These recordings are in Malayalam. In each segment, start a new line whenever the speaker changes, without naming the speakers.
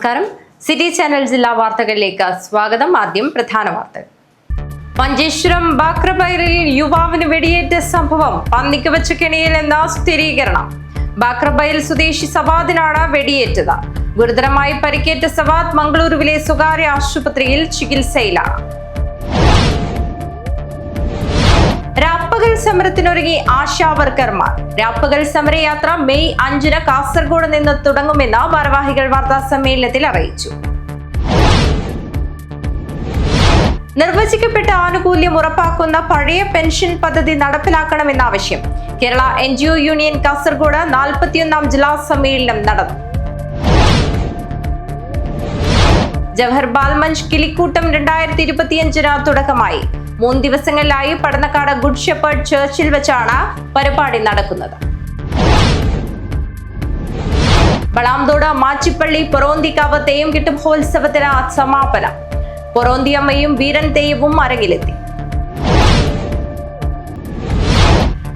നമസ്കാരം. സിറ്റി ചാനൽ ജില്ലാ വാർത്തകളിലേക്ക് സ്വാഗതം. ആദ്യം പ്രധാന വാർത്തകൾ. മഞ്ചേശ്വരം ബാക്രബൈലിൽ യുവാവിന് വെടിയേറ്റ സംഭവം. പന്നിക്ക് വെച്ച കെണിയിൽ എന്ന സ്ഥിരീകരണം. ബാക്രബൈൽ സ്വദേശി സവാദിനാണ് വെടിയേറ്റത്. ഗുരുതരമായി പരിക്കേറ്റ സവാദ് മംഗളൂരുവിലെ സ്വകാര്യ ആശുപത്രിയിൽ ചികിത്സയിലാണ്. രാപ്പകൽ സമരത്തിനൊരുങ്ങി ആശാവർക്കർമാർ. രാപ്പകൽ സമരയാത്ര മെയ് 5 കാസർഗോഡ് നിന്ന് തുടങ്ങുമെന്ന് ഭാരവാഹികൾ വാർത്താ സമ്മേളനത്തിൽ അറിയിച്ചു. നിർവചിക്കപ്പെട്ട ആനുകൂല്യം ഉറപ്പാക്കുന്ന പഴയ പെൻഷൻ പദ്ധതി നടപ്പിലാക്കണമെന്ന ആവശ്യം. കേരള NGO യൂണിയൻ കാസർഗോഡ് 41ാം ജില്ലാ സമ്മേളനം നടന്നു. ജവഹർ ബാൽമഞ്ച് കിളിക്കൂട്ടം 2025 തുടക്കമായി. 3 ദിവസങ്ങളിലായി പടന്നക്കാട് ഗുഡ് ഷെപ്പേർഡ് ചർച്ചിൽ വെച്ചാണ് പരിപാടി നടക്കുന്നത്. വളാംതോട് മാച്ചിപ്പള്ളി പൊറോന്തിക്കാവ് തെയ്യം കിട്ടും മഹോത്സവത്തിന് സമാപനം. പൊറോന്തിയമ്മയും വീരൻ തെയ്യവും അരങ്ങിലെത്തി.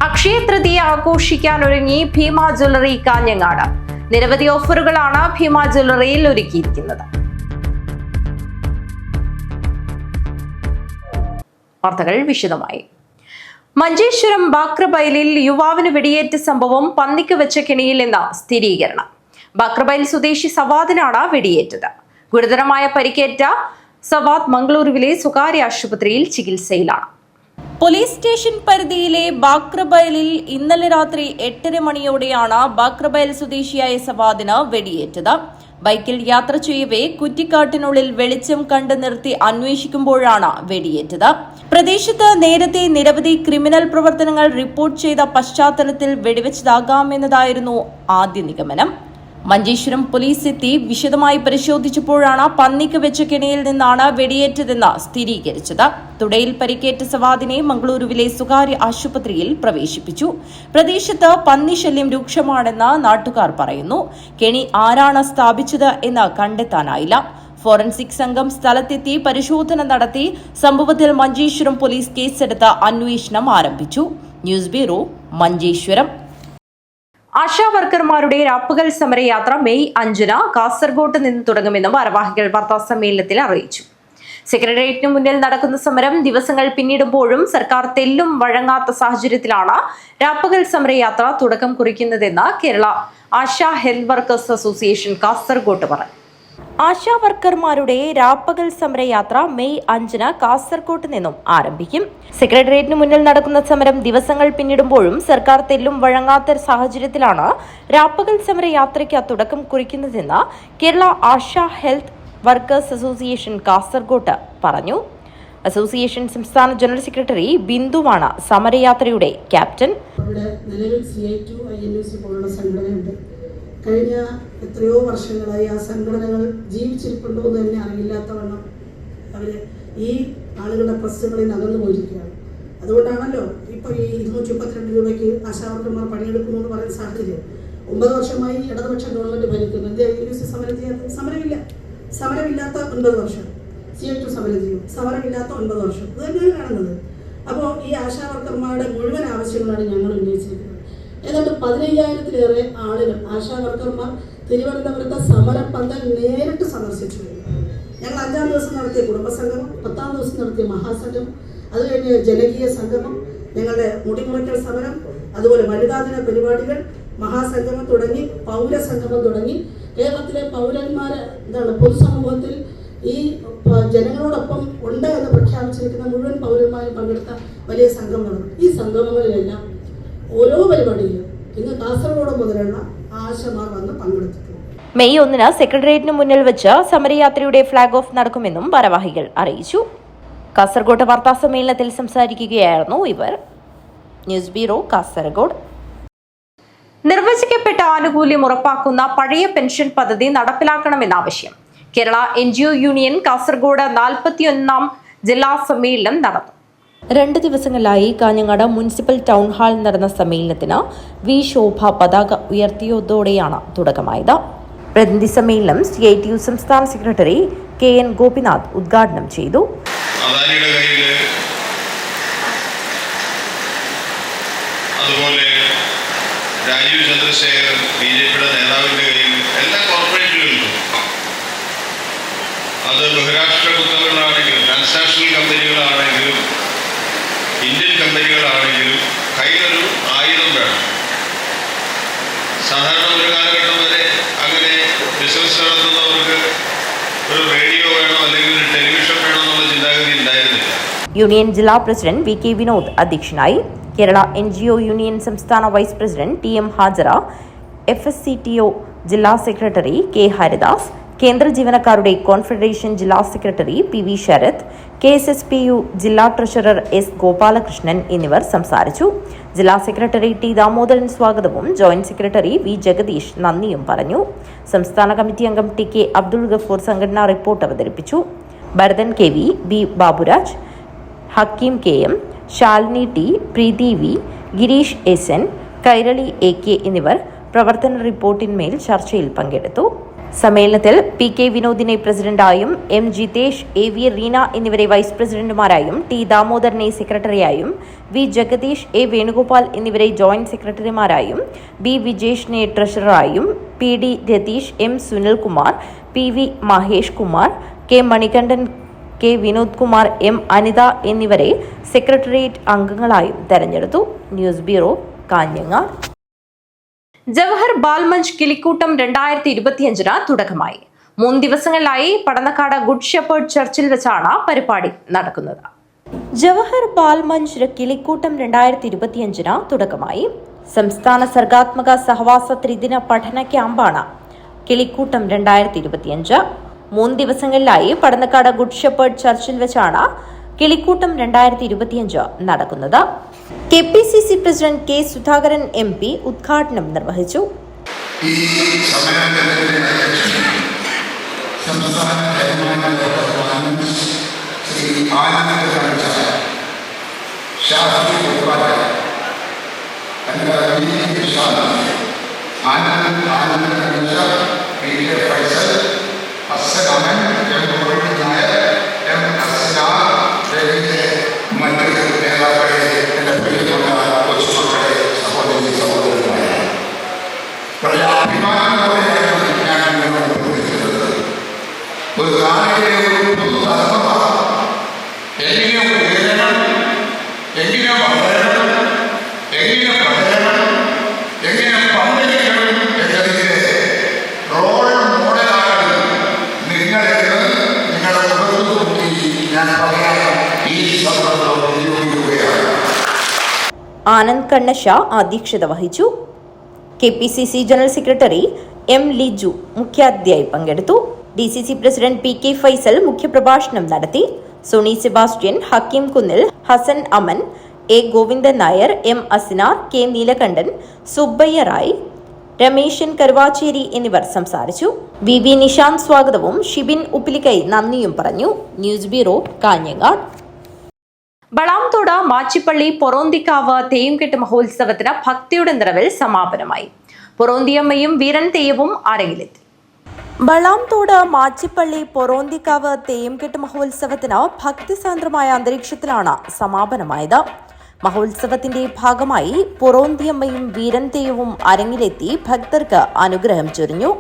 അക്ഷയ തൃതീയ ആഘോഷിക്കാനൊരുങ്ങി ഭീമ ജ്വല്ലറി കാഞ്ഞങ്ങാട്. നിരവധി ഓഫറുകളാണ് ഭീമ ജ്വല്ലറിയിൽ ഒരുക്കിയിരിക്കുന്നത്. വാർത്തകൾ വിശദമായി. മഞ്ചേശ്വരം ബാക്രബൈലിൽ യുവാവിന് വെടിയേറ്റ സംഭവം. പന്നിക്ക് വെച്ച കെണിയിൽ എന്ന സ്ഥിരീകരണം. ബാക്രബൈൽ സ്വദേശി സവാദിനാണ് വെടിയേറ്റത്. ഗുരുതരമായ പരിക്കേറ്റ സവാദ് മംഗളൂരുവിലെ സ്വകാര്യ ആശുപത്രിയിൽ ചികിത്സയിലാണ്. പോലീസ് സ്റ്റേഷൻ പരിധിയിലെ ബാക്രബൈലിൽ ഇന്നലെ രാത്രി 8:30 മണിയോടെയാണ് ബാക്രബൈൽ സ്വദേശിയായ സവാദിന് വെടിയേറ്റത്. ബൈക്കിൽ യാത്ര ചെയ്യവേ കുറ്റിക്കാട്ടിനുള്ളിൽ വെളിച്ചം കണ്ടു നിർത്തി അന്വേഷിക്കുമ്പോഴാണ് വെടിയേറ്റത്. പ്രദേശത്ത് നേരത്തെ നിരവധി ക്രിമിനൽ പ്രവർത്തനങ്ങൾ റിപ്പോർട്ട് ചെയ്ത പശ്ചാത്തലത്തിൽ വെടിവെച്ചതാകാമെന്നതായിരുന്നു ആദ്യ നിഗമനം. മഞ്ചേശ്വരം പോലീസ് എത്തി വിശദമായി പരിശോധിച്ചപ്പോഴാണ് പന്നിക്ക് വെച്ച കെണിയിൽ നിന്നാണ് വെടിയേറ്റതെന്ന് സ്ഥിരീകരിച്ചത്. തുടയിൽ പരിക്കേറ്റ സവാദിനെ മംഗളൂരുവിലെ സ്വകാര്യ ആശുപത്രിയിൽ പ്രവേശിപ്പിച്ചു. പ്രദേശത്ത് പന്നിശല്യം രൂക്ഷമാണെന്ന് നാട്ടുകാർ പറയുന്നു. കെണി ആരാണ് സ്ഥാപിച്ചത് എന്ന് കണ്ടെത്താനായില്ല. ഫോറൻസിക് സംഘം സ്ഥലത്തെത്തി പരിശോധന നടത്തി. സംഭവത്തിൽ മഞ്ചേശ്വരം പോലീസ് കേസെടുത്ത് അന്വേഷണം ആരംഭിച്ചു. News bureau, Manjeshwaram. ആശാവർക്കർമാരുടെ രാപ്പകൽ സമരയാത്ര മെയ് 5 കാസർഗോഡ് നിന്ന് തുടങ്ങുമെന്ന് ഭാരവാഹികൾ വാർത്താ സമ്മേളനത്തിൽ അറിയിച്ചു. സെക്രട്ടേറിയറ്റിന് മുന്നിൽ നടക്കുന്ന സമരം ദിവസങ്ങൾ പിന്നിടുമ്പോഴും സർക്കാർ തെല്ലും വഴങ്ങാത്ത സാഹചര്യത്തിലാണ് രാപ്പകൽ സമരയാത്ര തുടക്കം കുറിക്കുന്നതെന്ന് Kerala Asha health workers association Kasaragod പറഞ്ഞു. ആശാവർക്കർമാരുടെ രാപ്പകൽ സമരയാത്ര മെയ് 5 കാസർഗോഡ് നിന്നും ആരംഭിക്കും. സെക്രട്ടേറിയറ്റിന് മുന്നിൽ നടക്കുന്ന സമരം ദിവസങ്ങൾ പിന്നിടുമ്പോഴും സർക്കാർ തെല്ലും വഴങ്ങാത്ത സാഹചര്യത്തിലാണ് രാപ്പകൽ സമരയാത്രയ്ക്ക് തുടക്കം കുറിക്കുന്നതെന്ന് Kerala Asha health workers association Kasaragod പറഞ്ഞു. അസോസിയേഷൻ സംസ്ഥാന ജനറൽ സെക്രട്ടറി ബിന്ദുവാണ് സമരയാത്രയുടെ ക്യാപ്റ്റൻ.
കഴിഞ്ഞ എത്രയോ വർഷങ്ങളായി ആ സംഘടനകൾ ജീവിച്ചിരിപ്പുണ്ടോ എന്ന് തന്നെ അറിയില്ലാത്തവണ്ണം അവർ ഈ ആളുകളുടെ പ്രസ്സുകളിൽ അകന്നു പോയിരിക്കുകയാണ്. അതുകൊണ്ടാണല്ലോ ഇപ്പോൾ ഈ 232 രൂപയ്ക്ക് ആശാവർക്കർമാർ പണിയെടുക്കുന്നു എന്ന് പറയുന്ന സാഹചര്യം. 9 വർഷമായി ഇടതുപക്ഷ ഗവൺമെന്റ് ഭരിക്കുന്നു. സമരമില്ലാത്ത 9 വർഷം. CI2 സമരം ചെയ്യും. സമരമില്ലാത്ത 9 വർഷം. ഇത് തന്നെയാണ് കാണുന്നത്. അപ്പോൾ ഈ ആശാവർക്കർമാരുടെ മുഴുവൻ ആവശ്യങ്ങളാണ് ഞങ്ങൾ ഉന്നയിച്ചിരിക്കുന്നത്. ഏതാണ്ട് 15,000-ലേറെ ആളുകൾ ആശാവർക്കർമാർ തിരുവനന്തപുരത്തെ സമരപ്പന്തൽ നേരിട്ട് സന്ദർശിച്ചു. ഞങ്ങൾ 5-ാം ദിവസം നടത്തിയ കുടുംബസംഗമം, 10-ാം ദിവസം നടത്തിയ മഹാസംഗമം, അത് കഴിഞ്ഞ് ജനകീയ സംഗമം, ഞങ്ങളുടെ മുടിമുറിക്കൽ സമരം, അതുപോലെ വനിതാദിന പരിപാടികൾ, മഹാസംഗമം തുടങ്ങി പൗരസംഗമം തുടങ്ങി കേരളത്തിലെ പൗരന്മാരെ പൊതുസമൂഹത്തിൽ ഈ ജനങ്ങളോടൊപ്പം ഉണ്ട് എന്ന് പ്രഖ്യാപിച്ചിരിക്കുന്ന മുഴുവൻ പൗരന്മാരും പങ്കെടുത്ത വലിയ സംഗമമാണ്. ഈ സംഗമങ്ങളിലെല്ലാം ഓരോ പരിപാടിയിലും ഇന്ന് കാസർഗോഡ് മുതലുള്ള ആശമാർ വന്ന് പങ്കെടുത്തിട്ടുണ്ട്.
മെയ് 1 സെക്രട്ടേറിയറ്റിന് മുന്നിൽ വെച്ച് സമരയാത്രയുടെ ഫ്ളാഗ് ഓഫ് നടക്കുമെന്നും ഭാരവാഹികൾ അറിയിച്ചു. കാസർഗോഡ് വാർത്താ സമ്മേളനത്തിൽ സംസാരിക്കുകയായിരുന്നു ഇവർ. News bureau, Kasaragod. നിർവചിക്കപ്പെട്ട ആനുകൂല്യം ഉറപ്പാക്കുന്ന പഴയ പെൻഷൻ പദ്ധതി നടപ്പിലാക്കണമെന്ന ആവശ്യം. കേരള NGO യൂണിയൻ കാസർഗോഡ് 41ാം ജില്ലാ സമ്മേളനം നടന്നു. 2 ദിവസങ്ങളിലായി കാഞ്ഞങ്ങാട് മുനിസിപ്പൽ ടൗൺ ഹാളിൽ നടന്ന സമ്മേളനത്തിന് വി ശോഭ പതാക ഉയർത്തിയതോടെയാണ് തുടക്കമായത്. പ്രതിനിധി സമ്മേളനം CITU സംസ്ഥാന സെക്രട്ടറി KN ഗോപിനാഥ് ഉദ്ഘാടനം ചെയ്തു.
അതുപോലെ രാജീവ് ചന്ദ്രശേഖരൻ BJPയുടെ നേതാവിൻ്റെ കയ്യിൽ എല്ലാ കോർപ്പറേറ്റുകളിലും അത് ബഹിരാഷ്ട്ര കുത്തകളാണെങ്കിലും ട്രാൻസാക്ഷണൽ കമ്പനികളാണെങ്കിലും ഇന്ത്യൻ കമ്പനികളാണെങ്കിലും കയ്യിലൊരു ആയുധം വേണം. സാധാരണ ഒരു കാലഘട്ടം വരെ അങ്ങനെ ബിസിനസ് നടത്തുന്നവർക്ക് ഒരു റേഡിയോ വേണം അല്ലെങ്കിൽ ഒരു ടെലിവിഷൻ വേണം എന്നുള്ള ചിന്താഗതി ഉണ്ടായിരുന്നില്ല.
യൂണിയൻ ജില്ലാ പ്രസിഡന്റ് വി കെ വിനോദ് അധ്യക്ഷനായി. കേരള NGO യൂണിയൻ സംസ്ഥാന vice president TM Hajara, FSCTO ജില്ലാ സെക്രട്ടറി K ഹരിദാസ്, കേന്ദ്ര ജീവനക്കാരുടെ കോൺഫെഡറേഷൻ ജില്ലാ സെക്രട്ടറി PV ശരത്, KSSPU ജില്ലാ ട്രഷറർ S ഗോപാലകൃഷ്ണൻ എന്നിവർ സംസാരിച്ചു. ജില്ലാ സെക്രട്ടറി T ദാമോദരൻ സ്വാഗതവും ജോയിന്റ് സെക്രട്ടറി V ജഗദീഷ് നന്ദിയും പറഞ്ഞു. സംസ്ഥാന കമ്മിറ്റി അംഗം TK അബ്ദുൾ ഗഫൂർ സംഘടനാ റിപ്പോർട്ട് അവതരിപ്പിച്ചു. Bharathan KV, B Baburaj, Hakeem KM, Shalini T, പ്രീതി V, Girish SN, Kairali AK എന്നിവർ പ്രവർത്തന റിപ്പോർട്ടിന്മേൽ ചർച്ചയിൽ പങ്കെടുത്തു. സമ്മേളനത്തിൽ PK വിനോദിനെ പ്രസിഡന്റായും, M Jithesh, AV Reena എന്നിവരെ വൈസ് പ്രസിഡന്റുമാരായും, T ദാമോദരനെ സെക്രട്ടറിയായും, V ജഗദീഷ്, A വേണുഗോപാൽ എന്നിവരെ ജോയിന്റ് സെക്രട്ടറിമാരായും, B വിജേഷിനെ ട്രഷററായും, PD Ratheesh, M Sunilkumar, PV Mahesh Kumar, K Manikandan, K Vinod Kumar, M Anitha എന്നിവരെ സെക്രട്ടേറിയറ്റ് അംഗങ്ങളായും തെരഞ്ഞെടുത്തു. News bureau, Kanhangad. ജവഹർ ബാൽമഞ്ച് കിളിക്കൂട്ടം 2025 തുടക്കമായി. 3 ദിവസങ്ങളിലായി പടന്നക്കാട് ഗുഡ് ഷെപ്പേർഡ് ചർച്ചിൽ വെച്ചാണ് പരിപാടി നടക്കുന്നത്. ജവഹർ ബാൽമഞ്ച് കിളിക്കൂട്ടം 2025 തുടക്കമായി. സംസ്ഥാന സർഗാത്മക സഹവാസ ത്രിദിന പഠന ക്യാമ്പാണ് കിളിക്കൂട്ടം 2025. 3 ദിവസങ്ങളിലായി പടന്നക്കാട് ഗുഡ് ഷെപ്പേർഡ് ചർച്ചിൽ വെച്ചാണ് കിളിക്കൂട്ടം 2025 നടക്കുന്നത്. KPCC president K Sudhakaran MP ഉദ്ഘാടനം നിർവഹിച്ചു.
ഈ
ആനന്ദ് കണ്ണശ അധ്യക്ഷത വഹിച്ചു. KPCC general secretary M Liju മുഖ്യാതിഥിയായി പങ്കെടുത്തു. DCC പ്രസിഡന്റ് PK ഫൈസൽ മുഖ്യപ്രഭാഷണം നടത്തി. Sony Sebastian, Hakeem Kunnil, Hasan Aman, A Govindan Nair, M Asinar, K Neelakantan, Subbaiah Rai, Rameshan Karuvachery എന്നിവർ സംസാരിച്ചു. VV നിശാന്ത് സ്വാഗതവും ഷിബിൻ ഉപ്പിലിക്കൈ നന്ദിയും പറഞ്ഞു. News bureau, Kanhangad. ബളാംതോട് മാച്ചിപ്പള്ളി പൊറോന്തിക്കാവ് തെയ്യംകെട്ട് മഹോത്സവത്തിന് ഭക്തിയുടെ നിറവിൽ സമാപനമായി. പൊറോന്തിയമ്മയും വീരൻ തെയ്യവും അരങ്ങിലെത്തി. ബളാംതോട് മാച്ചിപ്പള്ളി പൊറോന്തിക്കാവ് തെയ്യംകെട്ട് മഹോത്സവത്തിന് ഭക്തിസാന്ദ്രമായ അന്തരീക്ഷത്തിലാണ് സമാപനമായത്. മഹോത്സവത്തിന്റെ ഭാഗമായി പൊറോന്തിയമ്മയും വീരൻ തെയ്യവും അരങ്ങിലെത്തി ഭക്തർക്ക് അനുഗ്രഹം ചൊരിഞ്ഞു.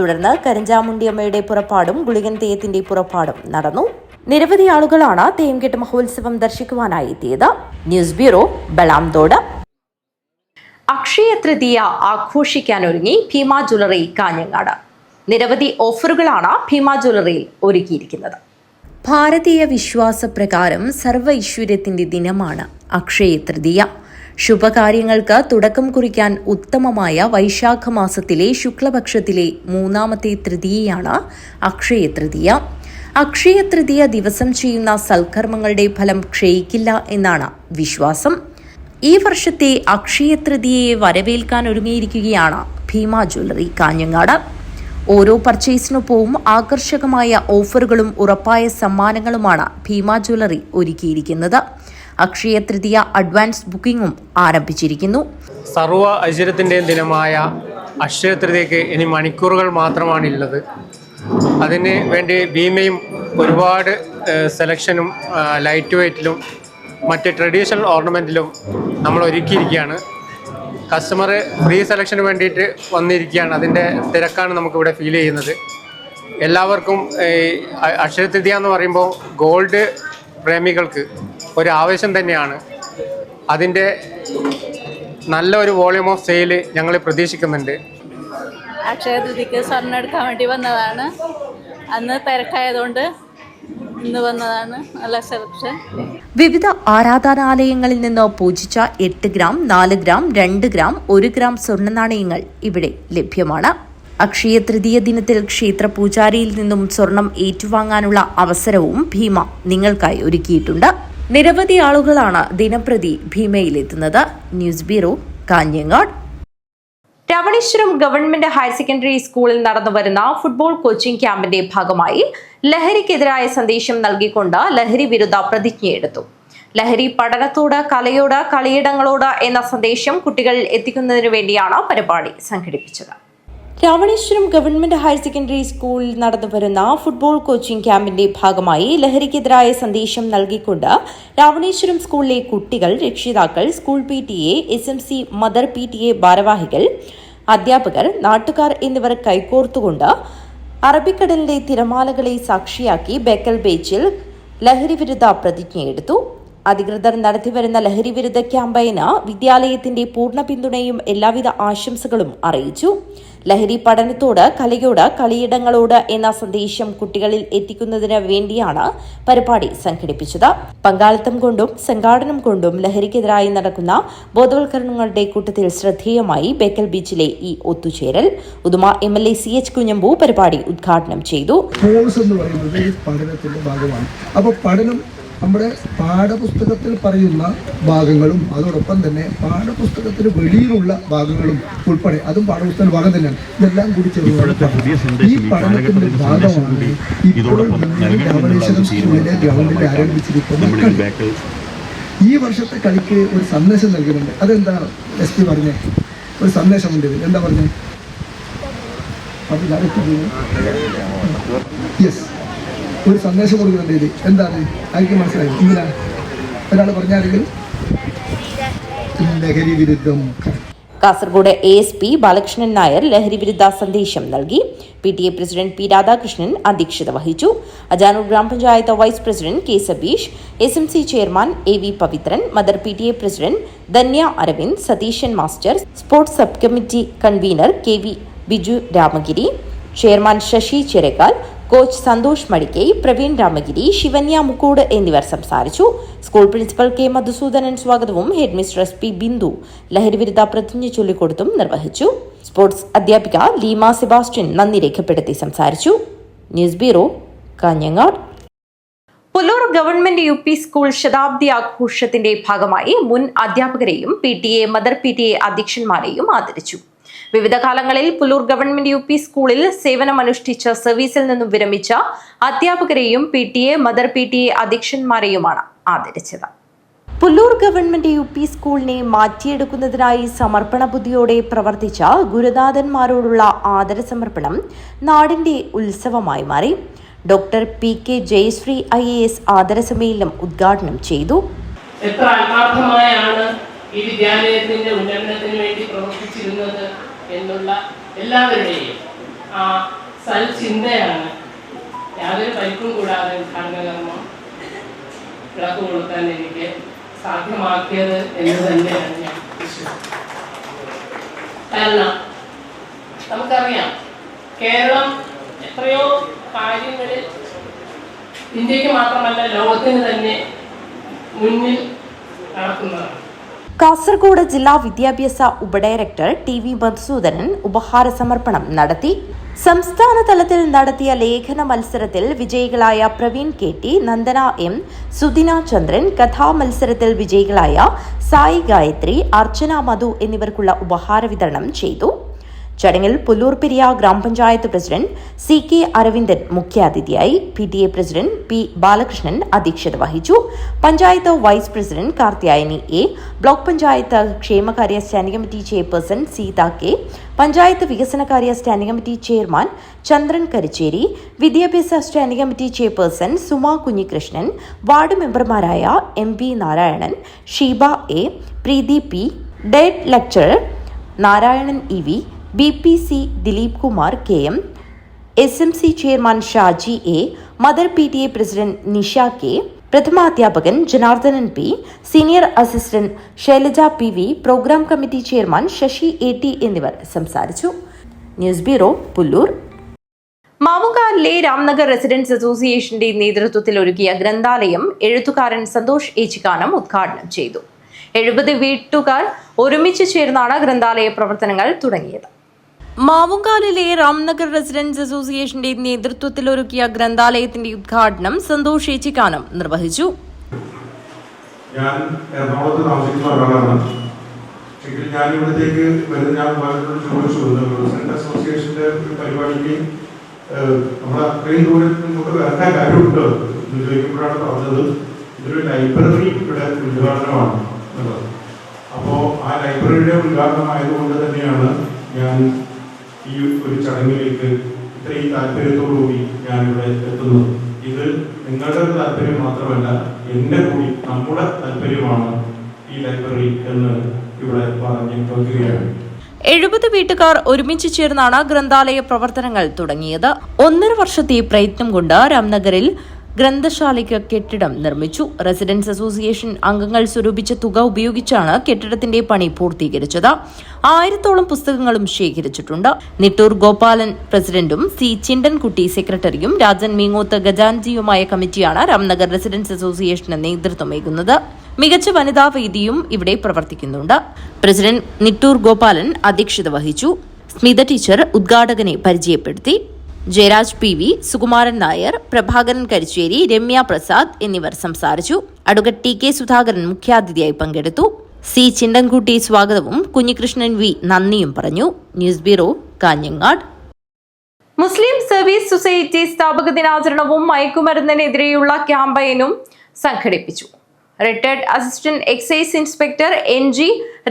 തുടർന്ന് കരിഞ്ചാമുണ്ടിയമ്മയുടെ പുറപ്പാടും ഗുളികൻ തെയ്യത്തിന്റെ പുറപ്പാടും നടന്നു. നിരവധി ആളുകളാണ് തെയ്യംകെട്ട് മഹോത്സവം ദർശിക്കുവാനായി എത്തിയത്. News bureau, Balamthode. അക്ഷയ തൃതീയ ആഘോഷിക്കാനൊരുങ്ങി ഭീമ ജ്വല്ലറി കാഞ്ഞങ്ങാട്. നിരവധി ഓഫറുകളാണ് ഭീമ ജ്വല്ലറിയിൽ ഒരുക്കിയിരിക്കുന്നത്. ഭാരതീയ വിശ്വാസപ്രകാരം സർവ്വ ഐശ്വര്യത്തിന്റെ ദിനമാണ് അക്ഷയ തൃതീയ. ശുഭകാര്യങ്ങൾക്ക് തുടക്കം കുറിക്കാൻ ഉത്തമമായ വൈശാഖ മാസത്തിലെ ശുക്ലപക്ഷത്തിലെ 3ാമത്തെ തൃതീയയാണ് അക്ഷയ തൃതീയ. അക്ഷയ തൃതീയ ദിവസം ചെയ്യുന്ന സൽക്കർമ്മങ്ങളുടെ ഫലം ക്ഷയിക്കില്ല എന്നാണ് വിശ്വാസം. ഈ വർഷത്തെ അക്ഷയ തൃതീയയെ വരവേൽക്കാൻ ഒരുങ്ങിയിരിക്കുകയാണ് ഭീമ ജ്വല്ലറി കാഞ്ഞങ്ങാട്. ഓരോ പർച്ചേസിനൊപ്പവും ആകർഷകമായ ഓഫറുകളും ഉറപ്പായ സമ്മാനങ്ങളുമാണ് ഭീമ ജ്വല്ലറി ഒരുക്കിയിരിക്കുന്നത്. അക്ഷയ തൃതീയ അഡ്വാൻസ് ബുക്കിംഗും ആരംഭിച്ചിരിക്കുന്നു.
സർവ്വ ഐശ്വര്യത്തിൻ്റെയും ദിനമായ അക്ഷയ തൃതീയയ്ക്ക് ഇനി മണിക്കൂറുകൾ മാത്രമാണുള്ളത്. അതിന് വേണ്ടി ഭീമയും ഒരുപാട് സെലക്ഷനും ലൈറ്റ് വെയ്റ്റിലും മറ്റ് ട്രഡീഷണൽ ഓർണമെൻറ്റിലും നമ്മൾ ഒരുക്കിയിരിക്കുകയാണ്. കസ്റ്റമർ ഫ്രീ സെലക്ഷന് വേണ്ടിയിട്ട് വന്നിരിക്കുകയാണ്. അതിൻ്റെ തിരക്കാണ് നമുക്കിവിടെ ഫീൽ ചെയ്യുന്നത്. എല്ലാവർക്കും അക്ഷയ തൃതീയ എന്ന് പറയുമ്പോൾ ഗോൾഡ് പ്രേമികൾക്ക് ഒരു ആവേശം തന്നെയാണ്. അതിൻ്റെ നല്ലൊരു വോളിയൂം ഓഫ് സെയിൽ ഞങ്ങൾ പ്രതീക്ഷിക്കുന്നുണ്ട്.
അക്ഷയ തൃതീയക്ക് സ്വർണ്ണം എടുക്കാൻ വേണ്ടി വന്നതാണ്. അന്ന് തിരക്കായതുകൊണ്ട് ഇന്ന് വന്നതാണ്. നല്ല സെലക്ഷൻ.
വിവിധ ആരാധനാലയങ്ങളിൽ നിന്ന് പൂജിച്ച 8 ഗ്രാം, 4 ഗ്രാം, 2 ഗ്രാം, 1 ഗ്രാം സ്വർണ്ണ നാണയങ്ങൾ ഇവിടെ ലഭ്യമാണ്. അക്ഷയ തൃതീയ ദിനത്തിൽ ക്ഷേത്ര പൂജാരിയിൽ നിന്നും സ്വർണം ഏറ്റുവാങ്ങാനുള്ള അവസരവും ഭീമ നിങ്ങൾക്കായി ഒരുക്കിയിട്ടുണ്ട്. നിരവധി ആളുകളാണ് ദിനപ്രതി ഭീമയിലെത്തുന്നത്. News bureau, Kanhangad. Ravaneswaram government higher secondary സ്കൂളിൽ നടന്നുവരുന്ന ഫുട്ബോൾ കോച്ചിംഗ് ക്യാമ്പിന്റെ ഭാഗമായി ലഹരിക്കെതിരായ സന്ദേശം നൽകിക്കൊണ്ട് ലഹരി വിരുദ്ധ പ്രതിജ്ഞയെടുത്തു. ലഹരി പഠനത്തോട്, കലയോട്, കളിയിടങ്ങളോട് എന്ന സന്ദേശം കുട്ടികളിൽ എത്തിക്കുന്നതിനു വേണ്ടിയാണ് പരിപാടി സംഘടിപ്പിച്ചത്. രാവണേശ്വരം ഗവൺമെന്റ് ഹയർ സെക്കൻഡറി സ്കൂളിൽ നടന്നുവരുന്ന ഫുട്ബോൾ കോച്ചിംഗ് ക്യാമ്പിന്റെ ഭാഗമായി ലഹരിക്കെതിരായ സന്ദേശം നൽകിക്കൊണ്ട് രാവണേശ്വരം സ്കൂളിലെ കുട്ടികൾ, രക്ഷിതാക്കൾ, school PTA, SMC, mother PTA ഭാരവാഹികൾ, അധ്യാപകർ, നാട്ടുകാർ എന്നിവർ കൈകോർത്തുകൊണ്ട് അറബിക്കടലിന്റെ തിരമാലകളെ സാക്ഷിയാക്കി ബേക്കൽ ബീച്ചിൽ ലഹരിവിരുദ്ധ പ്രതിജ്ഞയെടുത്തു. അധികൃതർ നടത്തിവരുന്ന ലഹരിവിരുദ്ധ ക്യാമ്പയിന് വിദ്യാലയത്തിന്റെ പൂർണ്ണ പിന്തുണയും എല്ലാവിധ ആശംസകളും അറിയിച്ചു. ലഹരി പഠനത്തോട്, കലയോട്, കളിയിടങ്ങളോട് എന്ന സന്ദേശം കുട്ടികളിൽ എത്തിക്കുന്നതിന് വേണ്ടിയാണ് പരിപാടി സംഘടിപ്പിച്ചത്. പങ്കാളിത്തം കൊണ്ടും സംഘാടനം കൊണ്ടും ലഹരിക്കെതിരായി നടക്കുന്ന ബോധവൽക്കരണങ്ങളുടെ കൂട്ടത്തിൽ ശ്രദ്ധേയമായി ബേക്കൽ ബീച്ചിലെ ഈ ഒത്തുചേരൽ. ഉദുമ MLA CH കുഞ്ഞമ്പു പരിപാടി ഉദ്ഘാടനം ചെയ്തു.
നമ്മുടെ പാഠപുസ്തകത്തിൽ പറയുന്ന ഭാഗങ്ങളും അതോടൊപ്പം തന്നെ പാഠപുസ്തകത്തിന് വെളിയിലുള്ള ഭാഗങ്ങളും ഉൾപ്പെടെ, അതും പാഠപുസ്തക ഭാഗം തന്നെയാണ്. ഇതെല്ലാം കൂടി ചേർന്ന് ഈ പഠനത്തിന്റെ ഭാഗമാണ് ഇപ്പോൾ രാവണേശ്വരം സ്കൂളിലെ ഗ്രൗണ്ടിൽ ആരംഭിച്ചിരിക്കുന്ന ഈ വർഷത്തെ കളിക്ക് ഒരു സന്ദേശം നൽകുന്നുണ്ട്. അതെന്താ SP പറഞ്ഞേ? ഒരു സന്ദേശമുണ്ട്. എന്താ പറഞ്ഞേ? യെസ്, ഒരു സന്ദേശം കൊടുക്കുന്നുണ്ട്. ഇത് എന്താണ്? ആയിരിക്കും മനസ്സിലായി. ഇങ്ങനെ ഒരാൾ പറഞ്ഞാലെങ്കിൽ ലഹരി വിരുദ്ധം.
കാസർഗോഡ് ASP ബാലകൃഷ്ണൻ നായർ ലഹരി വിരുദ്ധ സന്ദേശം നൽകി. PTA പ്രസിഡന്റ് P രാധാകൃഷ്ണൻ അധ്യക്ഷത വഹിച്ചു. Ajanur grama panchayat vice president K Sabeesh, SMC chairman AV Pavithran, mother PTA president Dhanya Aravind, Satheesan master, sports sub committee convener KV Biju Ramagiri, chairman Sasi Chirakkal, coach Santhosh Madikkai, Praveen Ramagiri, Shivanya Mukkoode എന്നിവർ സംസാരിച്ചു. സ്കൂൾ പ്രിൻസിപ്പൽ K മധുസൂദനൻ സ്വാഗതവും ഹെഡ് മിസ്റ്റർ SP ബിന്ദു ലഹരിവിരുദ്ധ പ്രതിജ്ഞ ചൊല്ലിക്കൊടുത്തും നിർവഹിച്ചു. സ്പോർട്സ് അധ്യാപിക ലീമ സെബാസ്റ്റ്യൻ നന്ദി രേഖപ്പെടുത്തി സംസാരിച്ചു. News bureau, Kanhangad. Pullur government UP school ശതാബ്ദി ആഘോഷത്തിന്റെ ഭാഗമായി മുൻ അധ്യാപകരെയും PTA, മദർ PTA അധ്യക്ഷന്മാരെയും ആദരിച്ചു. വിവിധ കാലങ്ങളിൽ പുല്ലൂർ ഗവൺമെന്റ് UP സ്കൂളിൽ സേവനമനുഷ്ഠിച്ച സർവീസിൽ നിന്നും വിരമിച്ച അധ്യാപകരെയും PTA, മദർ PTA അധ്യക്ഷന്മാരെയുമാണ് ആദരിച്ചത്. പുല്ലൂർ ഗവൺമെന്റ് UP സ്കൂളിനെ മാറ്റിയെടുക്കുന്നതിനായി സമർപ്പണ ബുദ്ധിയോടെ പ്രവർത്തിച്ച ഗുരുനാഥന്മാരോടുള്ള ആദരസമർപ്പണം നാടിന്റെ ഉത്സവമായി മാറി. ഡോക്ടർ PK ജയശ്രീ IAS ആദരസമ്മേളനം ഉദ്ഘാടനം ചെയ്തു.
എത്ര ആത്മാർത്ഥമായാണ് ഈ വിദ്യാലയത്തിന്റെ ഉന്നമനത്തിന് വേണ്ടി പ്രവർത്തിച്ചിരുന്നത് എന്നുള്ള എല്ലാവരുടെയും ആ സൽചിന്തയാണ് യാതൊരു പരിക്കും കൂടാതെ ഉദ്ഘാടന കർമ്മം വിളക്ക് കൊടുക്കാൻ എനിക്ക് സാധ്യമാക്കിയത് എന്ന് തന്നെയാണ് ഞാൻ വിശ്വസിക്കുന്നത്. കാരണം നമുക്കറിയാം, കേരളം എത്രയോ കാര്യങ്ങളിൽ ഇന്ത്യക്ക് മാത്രമല്ല ലോകത്തിന് തന്നെ മുന്നിൽ നടക്കുന്നതാണ്.
കാസർഗോഡ് ജില്ലാ വിദ്യാഭ്യാസ ഉപഡയറക്ടർ TV മധുസൂദനൻ ഉപഹാര സമർപ്പണം നടത്തി. സംസ്ഥാന തലത്തിൽ നടത്തിയ ലേഖന മത്സരത്തിൽ വിജയികളായ പ്രവീൺ KT, നന്ദന M, സുദിന ചന്ദ്രൻ, കഥാ മത്സരത്തിൽ വിജയികളായ സായി ഗായത്രി, അർച്ചന മധു എന്നിവർക്കുള്ള ഉപഹാര വിതരണം ചെയ്തു. ചടങ്ങിൽ പുല്ലൂർ പെരിയ ഗ്രാമപഞ്ചായത്ത് പ്രസിഡന്റ് CK അരവിന്ദൻ മുഖ്യാതിഥിയായി. PTA പ്രസിഡന്റ് P ബാലകൃഷ്ണൻ അധ്യക്ഷത വഹിച്ചു. Panchayat vice president Karthiyayani A, block panchayat ക്ഷേമകാര്യ standing committee chairperson Seetha K, panchayat വികസനകാര്യ standing committee chairman Chandran Karichery, വിദ്യാഭ്യാസ standing committee chairperson Suma Kunhikrishnan, ward മെമ്പർമാരായ MB Narayanan, Sheeba A, Preethi P, DIET lecturer Narayanan EV, BPC Dileep Kumar KM, SMC chairman Shaji A, mother PTA president Nisha K, പ്രഥമാധ്യാപകൻ Janardhanan P, senior assistant Shailaja PV, programme committee chairman Sasi AT എന്നിവർ സംസാരിച്ചു. News bureau, Pullur. മാവുങ്കാലിലെ Ramnagar residence അസോസിയേഷന്റെ നേതൃത്വത്തിൽ ഒരുക്കിയ ഗ്രന്ഥാലയം എഴുത്തുകാരൻ സന്തോഷ് ഏച്ചിക്കാനം ഉദ്ഘാടനം ചെയ്തു. 70 വീട്ടുകാർ ഒരുമിച്ച് ചേർന്നാണ് ഗ്രന്ഥാലയ പ്രവർത്തനങ്ങൾ തുടങ്ങിയത്. മാവുങ്കാലിലെ രാംനഗർ റെസിഡൻസ് അസോസിയേഷന്റെ നേതൃത്വത്തിൽ ഒരുക്കിയ ഗ്രന്ഥാലയത്തിന്റെ ഉദ്ഘാടനം സന്തോഷ് ഏച്ചിക്കാനം നിർവഹിച്ചു.
ഞാൻ എറണാകുളത്ത് താമസിക്കുന്ന ഒരാളാണ്. എങ്കിൽ ഞാൻ ഇവിടത്തേക്ക് റെസിഡൻസ് അസോസിയേഷന്റെ ഒരു പരിപാടിക്ക് നമ്മൾ അത്രയും ദൂരത്തിൽ നമുക്ക് വരേണ്ട കാര്യമുണ്ട് എന്ന് ചോദിക്കുമ്പോഴാണ് പറഞ്ഞത് ഇതൊരു ലൈബ്രറി ഇവിടെ ഉദ്ഘാടനമാണ് എന്നുള്ളത്. അപ്പോൾ ആ ലൈബ്രറിയുടെ ഉദ്ഘാടനമായതുകൊണ്ട് തന്നെയാണ് ഞാൻ ഈ ഒരു ചടങ്ങിലേക്ക് ഇത്രയും താല്പര്യത്തോടുകൂടി ഞാനിവിടെ എത്തുന്നത്. ഇത് നിങ്ങളുടെ താല്പര്യം മാത്രമല്ല, എൻ്റെ കൂടി നമ്മുടെ താല്പര്യമാണ് ഈ ലൈബ്രറി എന്ന് ഇവിടെ പറഞ്ഞു നോക്കുകയാണ്.
70 വീട്ടുകാർ ഒരുമിച്ച് ചേർന്നാണ് ഗ്രന്ഥാലയ പ്രവർത്തനങ്ങൾ തുടങ്ങിയത്. 1.5 വർഷത്തെ പ്രയത്നം കൊണ്ട് രാംനഗറിൽ ഗ്രന്ഥശാലയ്ക്ക് കെട്ടിടം നിർമ്മിച്ചു. റെസിഡൻസ് അസോസിയേഷൻ അംഗങ്ങൾ സ്വരൂപിച്ച തുക ഉപയോഗിച്ചാണ് കെട്ടിടത്തിന്റെ പണി പൂർത്തീകരിച്ചത്. 1000-ഓളം പുസ്തകങ്ങളും ശേഖരിച്ചിട്ടുണ്ട്. നിട്ടൂർ ഗോപാലൻ പ്രസിഡന്റും C ചിണ്ടൻകുട്ടി സെക്രട്ടറിയും രാജൻ മീങ്ങോത്ത് ഖജാൻജിയുമായ കമ്മിറ്റിയാണ് രാംനഗർ റെസിഡൻസ് അസോസിയേഷന് നേതൃത്വമേകുന്നത്. മികച്ച വനിതാ വേദിയും ഇവിടെ പ്രവർത്തിക്കുന്നുണ്ട്. പ്രസിഡന്റ് നിട്ടൂർ ഗോപാലൻ അധ്യക്ഷത വഹിച്ചു. സ്മിത ടീച്ചർ ഉദ്ഘാടകനെ പരിചയപ്പെടുത്തി. ജയരാജ് PV, സുകുമാരൻ നായർ, പ്രഭാകരൻ കരിച്ചേരി, രമ്യ പ്രസാദ് എന്നിവർ സംസാരിച്ചു. അഡ്വക്കേറ്റ് TK സുധാകരൻ മുഖ്യാതിഥിയായി പങ്കെടുത്തു. C ചിണ്ടൻകുട്ടി സ്വാഗതവും കുഞ്ഞികൃഷ്ണൻ V നന്ദിയും പറഞ്ഞു. News bureau, Kanhangad. Muslim service society സ്ഥാപക ദിനാചരണവും മയക്കുമരുന്നിനെതിരെയുള്ള ക്യാമ്പയിനും സംഘടിപ്പിച്ചു. Retired assistant excise inspector NG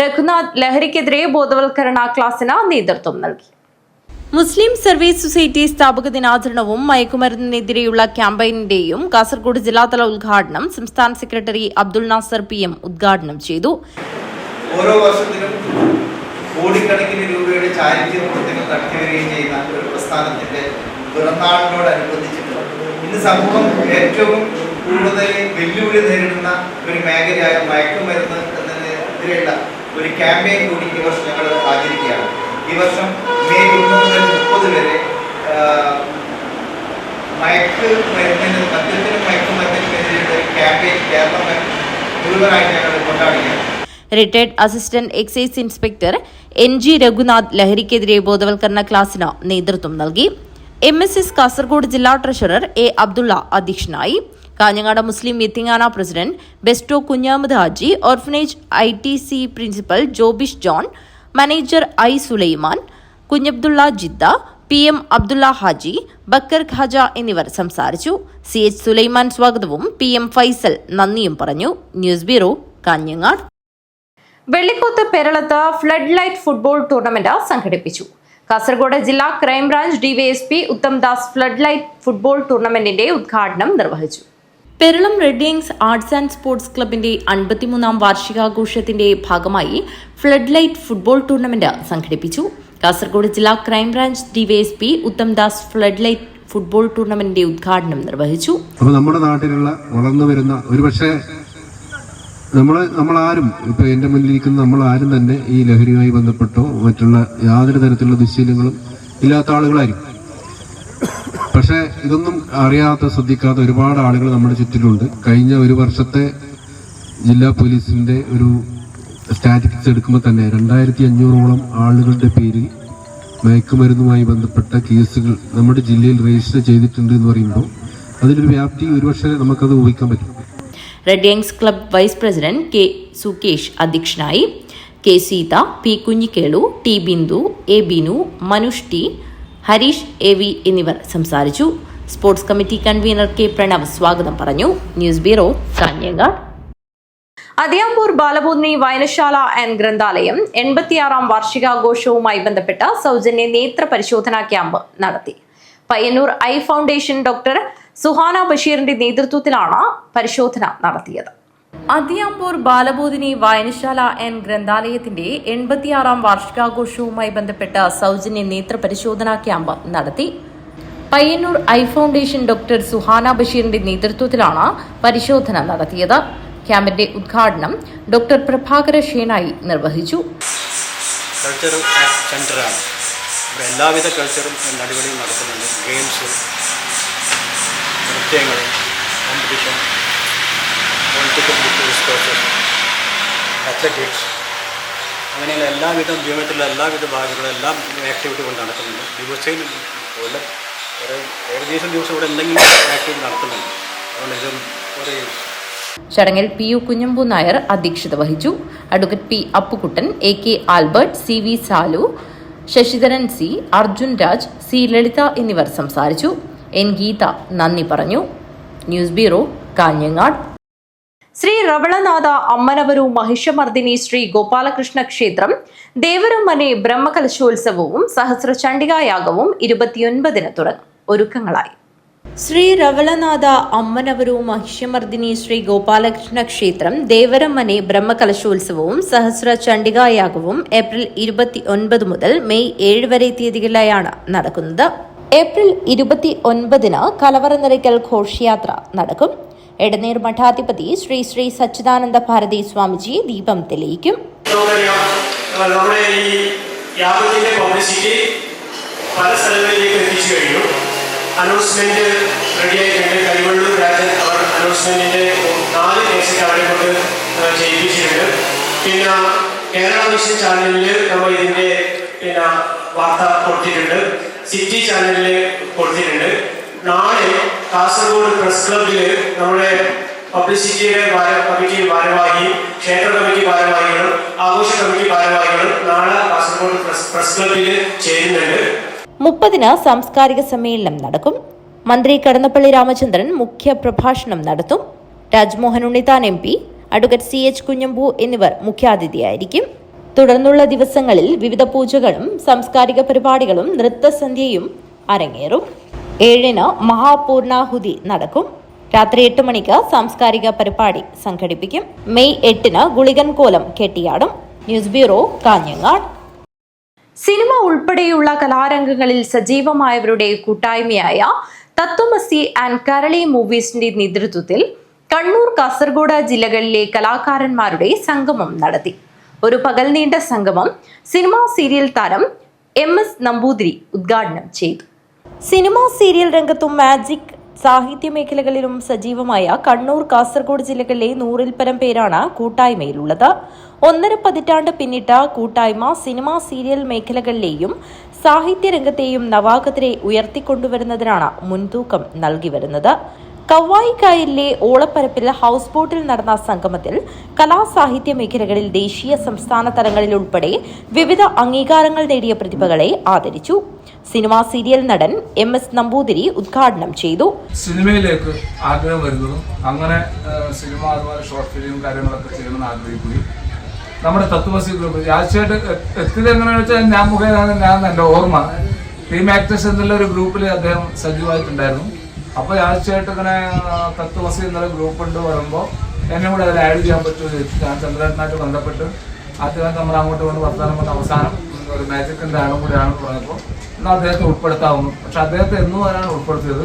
Raghunath ലഹരിക്കെതിരെ ബോധവൽക്കരണ ക്ലാസിന് നേതൃത്വം നൽകി. മുസ്ലിം സർവീസ് സൊസൈറ്റി സ്ഥാപക ദിനാചരണവും മയക്കുമരുന്നിനെതിരെയുള്ള ക്യാമ്പയിനിന്റെയും കാസർഗോഡ് ജില്ലാതല ഉദ്ഘാടനം സംസ്ഥാന സെക്രട്ടറി അബ്ദുൾ നാസർ PM ഉദ്ഘാടനം ചെയ്തു.
ഓരോ വർഷത്തിലും കോടിക്കണക്കിന് രൂപയുടെ ചാരിറ്റി പ്രവർത്തനങ്ങൾ നടത്തിവരികയും ചെയ്യുന്ന ഒരു പ്രസ്ഥാനത്തിന്റെ പിറന്നാളിനോടനുബന്ധിച്ചിട്ട് ഇന്ന് സമൂഹം ഏറ്റവും കൂടുതൽ വെല്ലുവിളി നേരിടുന്ന ഒരു മേഖലയായ മയക്കുമരുന്ന് എന്നതിനെതിരെയുള്ള ഒരു ക്യാമ്പയിൻ കൂടി ഈ വർഷം ഞങ്ങൾ ആചരിക്കുകയാണ്. ഈ വർഷം മെയ് 1 മുതൽ 30 വരെ മയക്കുമരുന്നിന് മദ്യത്തിനും മയക്കുമരുന്നിനെതിരെയുള്ള ക്യാമ്പയിൻ കേരളം മുഴുവനായിട്ട് ഞങ്ങൾ കൊണ്ടാടുകയാണ്.
Retired assistant excise inspector NG Raghunath ലഹരിക്കെതിരെ ബോധവൽക്കരണ ക്ലാസിന് നേതൃത്വം നൽകി. MSS കാസർഗോഡ് ജില്ലാ ട്രഷറർ A അബ്ദുള്ള അധ്യക്ഷനായി. Kanhangad Muslim Yatheemkhana president Besto Kunhamad Haji, orphanage ITC principal Jobish John, manager I Sulaiman, Kunhabdulla Jeddah, PM Abdulla Haji, Bakkar Khaja എന്നിവർ സംസാരിച്ചു. CH സുലൈമാൻ സ്വാഗതവും PM ഫൈസൽ നന്ദിയും പറഞ്ഞു. News bureau, Kanhangad. Vellikkoth Peralath flood light football tournament സംഘടിപ്പിച്ചു. കാസർഗോഡ് ജില്ലാ crime branch DYSP Uttam Das flood light football ടൂർണമെന്റിന്റെ ഉദ്ഘാടനം നിർവഹിച്ചു. Peralam red wings arts and sports ക്ലബിന്റെ 53ാം വാർഷികാഘോഷത്തിന്റെ ഭാഗമായി ഫ്ലഡ് ലൈറ്റ് ഫുട്ബോൾ ടൂർണമെന്റ് സംഘടിപ്പിച്ചു. കാസർഗോഡ് ജില്ലാ crime branch DYSP Uttam Das flood light football ടൂർണമെന്റിന്റെ ഉദ്ഘാടനം നിർവഹിച്ചു.
അപ്പോൾ നമ്മുടെ നാട്ടിലുള്ള വളർന്നു വരുന്ന ഒരുപക്ഷെ നമ്മളാരും ഇപ്പൊ എന്റെ മുന്നിലിരിക്കുന്ന നമ്മളാരും തന്നെ ഈ ലഹരിയുമായി ബന്ധപ്പെട്ടോ മറ്റുള്ള യാതൊരു തരത്തിലുള്ള ദുശ്ശീലങ്ങളും ഇല്ലാത്ത ആളുകളായിരിക്കും. പക്ഷെ ഇതൊന്നും അറിയാത്ത ശ്രദ്ധിക്കാത്ത ഒരുപാട് ആളുകൾ നമ്മുടെ ചുറ്റിലുണ്ട്. കഴിഞ്ഞ ഒരു വർഷത്തെ ജില്ലാ പോലീസിന്റെ ഒരു സ്റ്റാറ്റിസ്റ്റിക്സ് എടുക്കുമ്പോൾ തന്നെ 2500ഓളം ആളുകളുടെ പേരിൽ മയക്കുമരുന്നുമായി ബന്ധപ്പെട്ട കേസുകൾ നമ്മുടെ ജില്ലയിൽ രജിസ്റ്റർ ചെയ്തിട്ടുണ്ട് എന്ന് പറയുമ്പോൾ അതിലൊരു വ്യാപ്തി ഒരുപക്ഷെ നമുക്കത് ഊഹിക്കാൻ പറ്റും.
Red youngs club vice president K Sukesh അധ്യക്ഷനായി. K Seetha, P Kunhikelu, T Bindu, A Binu, Manush T, Hareesh A V എന്നിവർ സംസാരിച്ചു. Sports committee convener K Pranav സ്വാഗതം പറഞ്ഞു. News bureau, Kanhangad. അതിയാമ്പൂർ ബാലബോധിനി വായനശാല ആൻഡ് ഗ്രന്ഥാലയം 86-ാം വാർഷികാഘോഷവുമായി ബന്ധപ്പെട്ട സൗജന്യ നേത്ര പരിശോധനാ ക്യാമ്പ് നടത്തി. പയ്യന്നൂർ ഐ ഫൗണ്ടേഷൻ ഡോക്ടർ സുഹാന ബഷീറിന്റെ നേതൃത്വത്തിലാണ് പരിശോധന നടത്തിയത്. അതിയാമ്പൂർ ബാലബോധിനി വായനശാല ആൻഡ് ഗ്രന്ഥാലയത്തിന്റെ 86-ാം വാർഷികാഘോഷവുമായി ബന്ധപ്പെട്ട സൗജന്യ നേത്ര പരിശോധനാ ക്യാമ്പ് നടത്തി. പയ്യന്നൂർ ഐ ഫൗണ്ടേഷൻ ഡോക്ടർ സുഹാന ബഷീറിന്റെ നേതൃത്വത്തിലാണ് പരിശോധന നടത്തിയത്. ക്യാമ്പിന്റെ ഉദ്ഘാടനം ഡോക്ടർ പ്രഭാകര ഷേനായി നിർവഹിച്ചു.
കൾച്ചർ സെന്ററാണ്. ഇവിടെ എല്ലാവിധ കൾച്ചറും അടിപൊളിയും നടക്കുന്നുണ്ട്. ഗെയിംസ്, നൃത്യങ്ങൾ, കോമ്പറ്റീഷൻ, പൊളിറ്റിക്കൽ ഡിസ്കോഴ്സ്, അത്ലറ്റിക്സ്, അങ്ങനെയുള്ള എല്ലാവിധ ജീവിതത്തിലുള്ള എല്ലാവിധ ഭാഗങ്ങളും എല്ലാ ആക്ടിവിറ്റികളും നടക്കുന്നുണ്ട്. ദിവസവും ഏകദേശം ദിവസം ഇവിടെ എന്തെങ്കിലും ആക്ടിവിറ്റി നടത്തുന്നുണ്ട്. അതുകൊണ്ട് ഇത് ഒരു
ചടങ്ങിൽ പി യു കുഞ്ഞമ്പു നായർ അധ്യക്ഷത വഹിച്ചു. Advocate P Appukuttan, A K Albert, C V Salu, Sasidharan C, Arjun Raj, C Lalitha എന്നിവർ സംസാരിച്ചു. എൻ ഗീത നന്ദി പറഞ്ഞു. News bureau, Kanhangad. ശ്രീ റവളനാഥ അമ്മനവരു മഹിഷമർദിനി ശ്രീ ഗോപാലകൃഷ്ണ ക്ഷേത്രം ദേവരമനെ ബ്രഹ്മകലശോത്സവവും സഹസ്ര ചണ്ഡികായാഗവും 29-ന് തുടങ്ങും. ഒരുക്കങ്ങളായി. ശ്രീ റവളനാഥ അമ്മനവരു മഹിഷമർദിനി ശ്രീ ഗോപാലകൃഷ്ണ ക്ഷേത്രം ദേവരമനെ ബ്രഹ്മകലശോത്സവവും സഹസ്ര ചണ്ഡികായാഗവും ഏപ്രിൽ 29 മുതൽ മെയ് 7 വരെ തീയതികളിലായാണ് നടക്കുന്നത്. ഏപ്രിൽ 29-ന് കലവറ നിറയ്ക്കൽ ഘോഷയാത്ര നടക്കും. എടനീർ മഠാധിപതി ശ്രീ ശ്രീ സച്ചിദാനന്ദ ഭാരതി സ്വാമിജി ദീപം തെളിയിക്കും.
നമ്മുടെ ഈ യാഗത്തിന്റെ പബ്ലിസിറ്റി പല സ്ഥലങ്ങളിലേക്ക് എത്തിച്ചു കഴിഞ്ഞു. അനൗൺസ്മെന്റ് റെഡിയായിട്ടുണ്ട്. കരിവള്ളൂർ രാജൻ അവർ അനൗൺസ്മെന്റിന്റെ 4 കേസൊക്കെ അവരെ കൊണ്ട് ചെയ്യിപ്പിച്ചിട്ടുണ്ട്. പിന്നെ കേരള വിഷൻ ചാനലിൽ നമ്മൾ ഇതിന്റെ വാർത്ത കൊടുത്തിട്ടുണ്ട്. സിറ്റി ചാനലിൽ കൊടുത്തിട്ടുണ്ട്. നാളെ കാസർഗോഡ് പ്രസ് ക്ലബിൽ നമ്മുടെ പബ്ലിസിറ്റിയുടെ കമ്മിറ്റി ഭാരവാഹിയും ക്ഷേത്ര കമ്മിറ്റി ഭാരവാഹികളും ആഘോഷ കമ്മിറ്റി ഭാരവാഹികളും നാളെ കാസർഗോഡ് പ്രസ് ക്ലബിൽ ചേരുന്നുണ്ട്.
30-ന് സാംസ്കാരിക സമ്മേളനം നടക്കും. മന്ത്രി കടന്നപ്പള്ളി രാമചന്ദ്രൻ മുഖ്യ പ്രഭാഷണം നടത്തും. Rajmohan Unnithan MP, advocate CH Kunhambu എന്നിവർ മുഖ്യാതിഥിയായിരിക്കും. തുടർന്നുള്ള ദിവസങ്ങളിൽ വിവിധ പൂജകളും സാംസ്കാരിക പരിപാടികളും നൃത്തസന്ധ്യയും അരങ്ങേറും. 7-ന് മഹാപൂർണാഹുതി നടക്കും. രാത്രി 8 മണിക്ക് സാംസ്കാരിക പരിപാടി സംഘടിപ്പിക്കും. മെയ് 8-ന് ഗുളികൻ കോലം കെട്ടിയാടും. News bureau, Kanhangad. സിനിമ ഉൾപ്പെടെയുള്ള കലാരംഗങ്ങളിൽ സജീവമായവരുടെ കൂട്ടായ്മയായ തത്വമസി ആൻഡ് കരളി മൂവീസിന്റെ നേതൃത്വത്തിൽ കണ്ണൂർ, കാസർഗോഡ് ജില്ലകളിലെ കലാകാരന്മാരുടെ സംഗമം നടത്തി. ഒരു പകൽ നീണ്ട സംഗമം സിനിമാ സീരിയൽ താരം MS നമ്പൂതിരി ഉദ്ഘാടനം ചെയ്തു. സിനിമാ സീരിയൽ രംഗത്തും മാജിക് സാഹിത്യ മേഖലകളിലും സജീവമായ കണ്ണൂർ, കാസർഗോഡ് ജില്ലകളിലെ 100-ൽ പരം പേരാണ് കൂട്ടായ്മയിലുള്ളത്. 1.5 പതിറ്റാണ്ട് പിന്നിട്ട കൂട്ടായ്മ സിനിമാ സീരിയൽ മേഖലകളിലെയും സാഹിത്യരംഗത്തെയും നവാഗതരെ ഉയർത്തിക്കൊണ്ടുവരുന്നതിനാണ് മുൻതൂക്കം നൽകി വരുന്നത്. കവ്വായിക്കായലിലെ ഓളപ്പരപ്പിൽ ഹൌസ് ബോട്ടിൽ നടന്ന സംഗമത്തിൽ കലാസാഹിത്യ മേഖലകളിൽ ദേശീയ സംസ്ഥാന തലങ്ങളിൽ ഉൾപ്പെടെ വിവിധ അംഗീകാരങ്ങൾ നേടിയ പ്രതിഭകളെ ആദരിച്ചു. സിനിമാ സീരിയൽ നടൻ MS നമ്പൂതിരി ഉദ്ഘാടനം ചെയ്തു.
സിനിമയിലേക്ക് ആഗ്രഹം വരുന്നതും അങ്ങനെ സിനിമ അതുപോലെ ഷോർട്ട് ഫിലിം കാര്യങ്ങളൊക്കെ ചെയ്യണമെന്ന് ആഗ്രഹിക്കുകയും നമ്മുടെ തത്വമസി ഗ്രൂപ്പ് രാജശേഖർ എത്തിയത് എങ്ങനെയാണെന്ന് വെച്ചാൽ ഞാൻ മുഖേന എൻ്റെ ഓർമ്മ ടീം ആക്ടേഴ്സ് എന്നുള്ള ഒരു ഗ്രൂപ്പിൽ അദ്ദേഹം സജീവമായിട്ടുണ്ടായിരുന്നു. അപ്പോൾ രാജശേഖർ ഇങ്ങനെ തത്വമസി എന്നുള്ള ഗ്രൂപ്പ് ഉണ്ട് പറയുമ്പോൾ എന്നെ കൂടെ അതിൽ ആഡ് ചെയ്യാൻ പറ്റുമോ ചോദിച്ചു. ഞാൻ ചന്ദ്രനായിട്ട് ബന്ധപ്പെട്ട് ആദ്യം നമ്മൾ അങ്ങോട്ട് കൊണ്ട് വർത്തമാനം കൊണ്ട് അവസാനം ഒരു മാജിക്കിൻ്റെ ആളും കൂടെയാണ് പറഞ്ഞപ്പോൾ എന്നാൽ അദ്ദേഹത്തെ ഉൾപ്പെടുത്താവുന്നു. പക്ഷെ അദ്ദേഹത്തെ എന്നും അതിനാണ് ഉൾപ്പെടുത്തിയത്.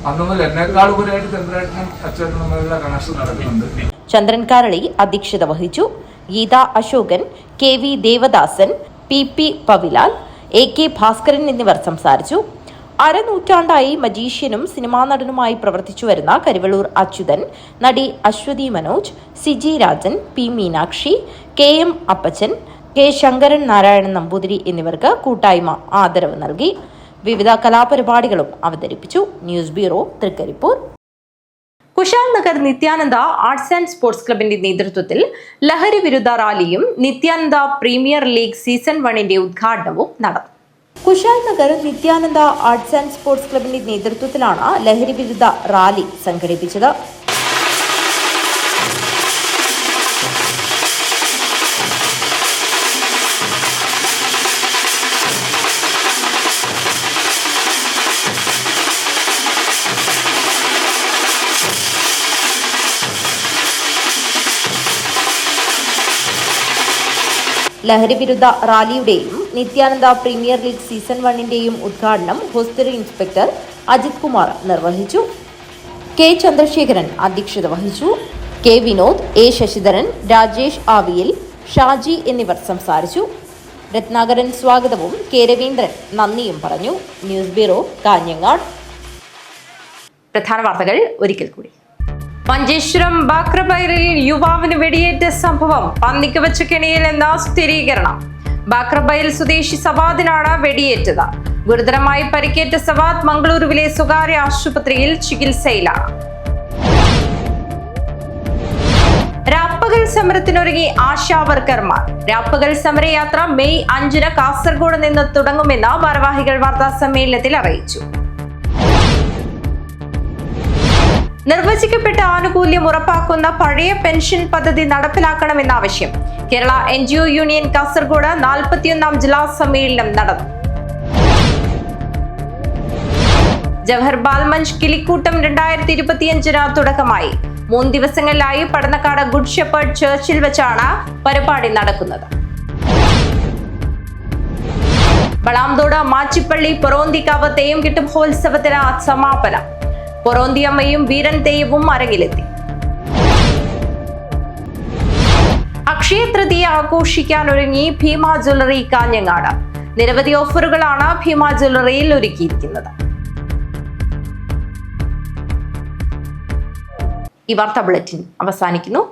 അന്ന് മുതൽ എന്നേക്കാൾ ഉപരിയായിട്ട് ചന്ദ്രേട്ടനും അച്ഛനും തമ്മിലുള്ള കണക്ഷൻ നടക്കുന്നുണ്ട്.
ചന്ദ്രൻ കാരളി അധ്യക്ഷത വഹിച്ചു. Geetha Ashokan, KV Devadasan, PP പവിലാൽ, AK Bhaskaran എന്നിവർ സംസാരിച്ചു. അരനൂറ്റാണ്ടായി മജീഷ്യനും സിനിമാ നടനുമായി പ്രവർത്തിച്ചു വരുന്ന കരിവള്ളൂർ അച്യുതൻ, നടി Aswathy Manoj, Siji Rajan, P Meenakshi, KM Appachan, K Sankaran Narayanan Namboothiri എന്നിവർക്ക് കൂട്ടായ്മ ആദരവ് നൽകി. വിവിധ കലാപരിപാടികളും അവതരിപ്പിച്ചു. News bureau, Trikaripur. Kushal Nagar Nithyananda arts and sports ക്ലബിന്റെ നേതൃത്വത്തിൽ ലഹരി വിരുദ്ധ റാലിയും നിത്യാനന്ദ പ്രീമിയർ ലീഗ് സീസൺ 1 ഉദ്ഘാടനവും നടന്നു. Kushal Nagar Nithyananda arts and sports ക്ലബിന്റെ നേതൃത്വത്തിലാണ് ലഹരി വിരുദ്ധ റാലി സംഘടിപ്പിച്ചത്. ലഹരി വിരുദ്ധ റാലിയുടെയും നിത്യാനന്ദ പ്രീമിയർ ലീഗ് സീസൺ 1 ഉദ്ഘാടനം ഹോസ്റ്ററി ഇൻസ്പെക്ടർ അജിത് കുമാർ നിർവഹിച്ചു. കെ ചന്ദ്രശേഖരൻ അധ്യക്ഷത വഹിച്ചു. കെ വിനോദ്, എ ശശിധരൻ, രാജേഷ് ആവിയിൽ, ഷാജി എന്നിവർ സംസാരിച്ചു. രത്നാകരൻ സ്വാഗതവും കെ രവീന്ദ്രൻ നന്ദിയും പറഞ്ഞു. News bureau, Kanhangad. പ്രധാന വാർത്തകൾ ഒരിക്കൽ കൂടി. മഞ്ചേശ്വരം ബാക്രബൈലിൽ യുവാവിന് വെടിയേറ്റ സംഭവം. പന്നിക്ക് വെച്ച കെണിയിൽ എന്ന സ്ഥിരീകരണം. ബാക്രബൈൽ സ്വദേശി സവാദിനാണ് വെടിയേറ്റത്. ഗുരുതരമായി പരിക്കേറ്റ സവാദ് മംഗളൂരുവിലെ സ്വകാര്യ ആശുപത്രിയിൽ ചികിത്സയിലാണ്. രാപ്പകൽ സമരത്തിനൊരുങ്ങി ആശാവർക്കർമാർ. രാപ്പകൽ സമരയാത്ര മെയ് 5 കാസർഗോഡ് നിന്ന് തുടങ്ങുമെന്ന് ഭാരവാഹികൾ വാർത്താ സമ്മേളനത്തിൽ അറിയിച്ചു. നിർവചിക്കപ്പെട്ട ആനുകൂല്യം ഉറപ്പാക്കുന്ന പഴയ പെൻഷൻ പദ്ധതി നടപ്പിലാക്കണമെന്ന ആവശ്യം. കേരള NGO യൂണിയൻ കാസർഗോഡ് 41ാം ജില്ലാ സമ്മേളനം നടന്നു. ജവഹർ ബാൽമഞ്ച് കിളിക്കൂട്ടം 2025 തുടക്കമായി. 3 ദിവസങ്ങളിലായി പടന്നക്കാട് ഗുഡ് ഷെപ്പേർഡ് ചർച്ചിൽ വെച്ചാണ് പരിപാടി നടക്കുന്നത്. വളാംതോട് മാച്ചിപ്പള്ളി പൊറോന്തിക്കാവ് തെയ്യം കിട്ടും മഹോത്സവത്തിന് സമാപനം. പൊറോന്തിയമ്മയും വീരൻ തെയ്യവും അരങ്ങിലെത്തി. അക്ഷയ തൃതീയ ആഘോഷിക്കാനൊരുങ്ങി ഭീമ ജ്വല്ലറി കാഞ്ഞങ്ങാട്. നിരവധി ഓഫറുകളാണ് ഭീമ ജ്വല്ലറിയിൽ ഒരുക്കിയിരിക്കുന്നത്. ഈ വാർത്താ ബുള്ളറ്റിൻ അവസാനിക്കുന്നു.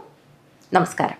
നമസ്കാരം.